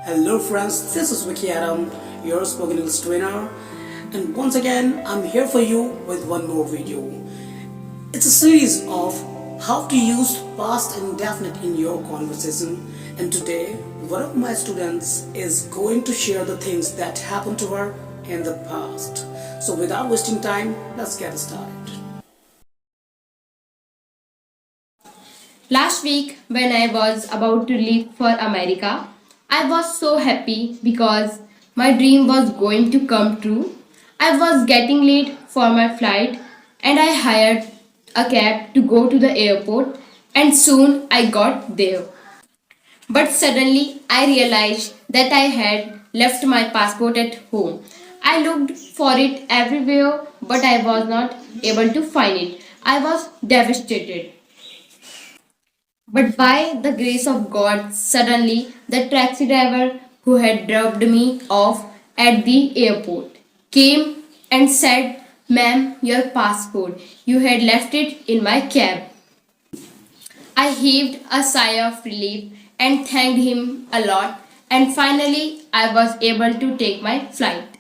Hello friends, this is Vicky, your spoken English trainer, and once again I'm here for you with one more video. It's a series of how to use past and indefinite in your conversation, and today one of my students is going to share the things that happened to her in the past. So without wasting time, let's get started. Last week, when I was about to leave for America, I was so happy because my dream was going to come true. I was getting late for my flight and I hired a cab to go to the airport, and soon I got there. But suddenly I realized that I had left my passport at home. I looked for it everywhere but I was not able to find it. I was devastated. But by the grace of God, suddenly the taxi driver who had dropped me off at the airport came and said, "Ma'am, your passport. You had left it in my cab." I heaved a sigh of relief and thanked him a lot, and finally I was able to take my flight.